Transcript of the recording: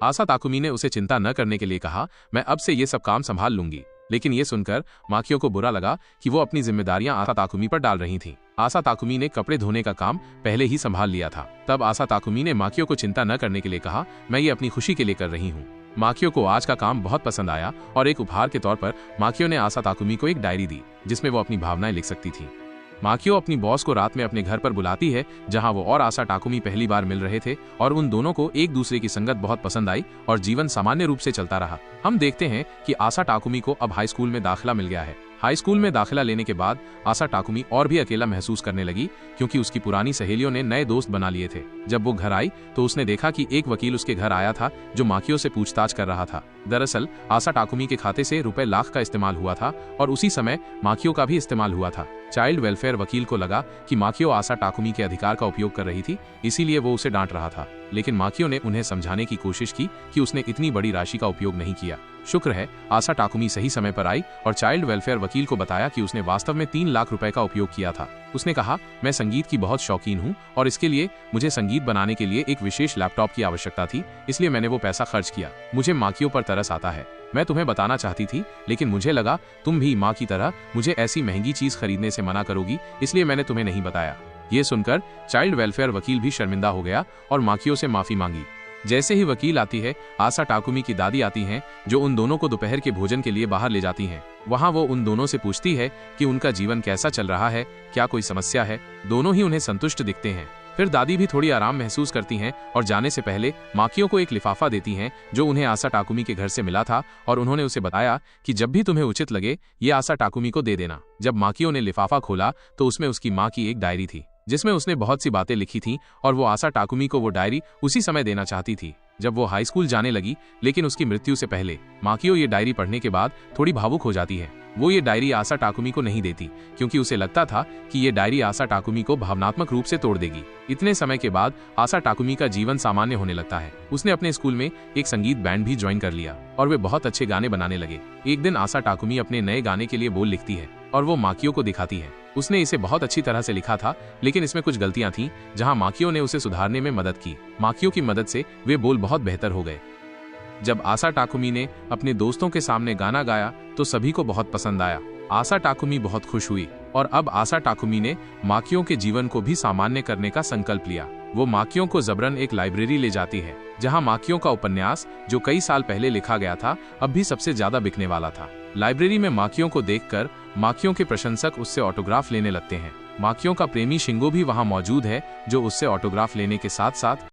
आसा ताकुमी ने उसे चिंता न करने के लिए कहा, मैं अब से ये सब काम संभाल लूंगी। लेकिन ये सुनकर माकियो को बुरा लगा कि वो अपनी जिम्मेदारियां आसा ताकुमी पर डाल रही थीं। आसा ताकुमी ने कपड़े धोने का काम पहले ही संभाल लिया था। तब आसा ताकुमी ने माकियो को चिंता न करने के लिए कहा, मैं ये अपनी खुशी के लिए कर रही हूँ। माकियो को आज का काम बहुत पसंद आया और एक उपहार के तौर पर माकियो ने आसा ताकुमी को एक डायरी दी जिसमें वो अपनी भावनाएं लिख सकती थी। माकियो अपनी बॉस को रात में अपने घर पर बुलाती है जहां वो और आसा ताकुमी पहली बार मिल रहे थे और उन दोनों को एक दूसरे की संगत बहुत पसंद आई और जीवन सामान्य रूप से चलता रहा। हम देखते हैं कि आसा ताकुमी को अब हाई स्कूल में दाखिला मिल गया है। हाई स्कूल में दाखिला लेने के बाद आसा ताकुमी और भी अकेला महसूस करने लगी क्योंकि उसकी पुरानी सहेलियों ने नए दोस्त बना लिए थे। जब वो घर आई तो उसने देखा कि एक वकील उसके घर आया था जो माकियो से पूछताछ कर रहा था। दरअसल आसा ताकुमी के खाते से रुपए लाख का इस्तेमाल हुआ था और उसी समय माकियो का भी इस्तेमाल हुआ था। चाइल्ड वेलफेयर वकील को लगा कि माकियो आसा ताकुमी के अधिकार का उपयोग कर रही थी, इसीलिए वो उसे डांट रहा था। लेकिन माकियो ने उन्हें समझाने की कोशिश की कि उसने इतनी बड़ी राशि का उपयोग नहीं किया। शुक्र है आसा ताकुमी सही समय पर आई और चाइल्ड वेलफेयर वकील को बताया कि उसने वास्तव में 3 लाख रुपए का उपयोग किया था। उसने कहा, मैं संगीत की बहुत शौकीन हूँ और इसके लिए मुझे संगीत बनाने के लिए एक विशेष लैपटॉप की आवश्यकता थी, इसलिए मैंने वो पैसा खर्च किया। मुझे माकियो पर तरस आता है। मैं तुम्हें बताना चाहती थी लेकिन मुझे लगा तुम भी माँ की तरह मुझे ऐसी महंगी चीज खरीदने से मना करोगी, इसलिए मैंने तुम्हें नहीं बताया। ये सुनकर चाइल्ड वेलफेयर वकील भी शर्मिंदा हो गया और माकियो से माफी मांगी। जैसे ही वकील आती है, आसा ताकुमी की दादी आती हैं जो उन दोनों को दोपहर के भोजन के लिए बाहर ले जाती हैं। वहां वो उन दोनों से पूछती है कि उनका जीवन कैसा चल रहा है, क्या कोई समस्या है। दोनों ही उन्हें संतुष्ट दिखते हैं। फिर दादी भी थोड़ी आराम महसूस करती हैं और जाने से पहले माकियो को एक लिफाफा देती हैं जो उन्हें आसा ताकुमी के घर से मिला था और उन्होंने उसे बताया कि जब भी तुम्हें उचित लगे ये आसा ताकुमी को दे देना। जब माकियो ने लिफाफा खोला तो उसमें उसकी माँ की एक डायरी थी जिसमें उसने बहुत सी बातें लिखी थीं और वो आसा ताकुमी को वो डायरी उसी समय देना चाहती थी जब वो हाई स्कूल जाने लगी। लेकिन उसकी मृत्यु से पहले माकियो ये डायरी पढ़ने के बाद थोड़ी भावुक हो जाती है। वो ये डायरी आसा ताकुमी को नहीं देती क्योंकि उसे लगता था कि ये डायरी आसा ताकुमी को भावनात्मक रूप से तोड़ देगी। इतने समय के बाद आसा ताकुमी का जीवन सामान्य होने लगता है। उसने अपने स्कूल में एक संगीत बैंड भी ज्वाइन कर लिया और वे बहुत अच्छे गाने बनाने लगे। एक दिन आसा ताकुमी अपने नए गाने के लिए बोल लिखती है और वो माकियो को दिखाती है। उसने इसे बहुत अच्छी तरह से लिखा था लेकिन इसमें कुछ गलतियां थीं जहां माकियो ने उसे सुधारने में मदद की। माकियो की मदद से वे बोल बहुत बेहतर हो गए। जब आसा ताकुमी ने अपने दोस्तों के सामने गाना गाया तो सभी को बहुत पसंद आया। आसा ताकुमी बहुत खुश हुई और अब आसा ताकुमी ने माकियो के जीवन को भी सामान्य करने का संकल्प लिया। वो माकियो को जबरन एक लाइब्रेरी ले जाती है जहां माकियो का उपन्यास जो कई साल पहले लिखा गया था अब भी सबसे ज्यादा बिकने वाला था। लाइब्रेरी में माकियो को देखकर माकियो के प्रशंसक उससे ऑटोग्राफ लेने लगते हैं। माकियो का प्रेमी शिंगो भी वहां मौजूद है जो उससे ऑटोग्राफ लेने के साथ साथ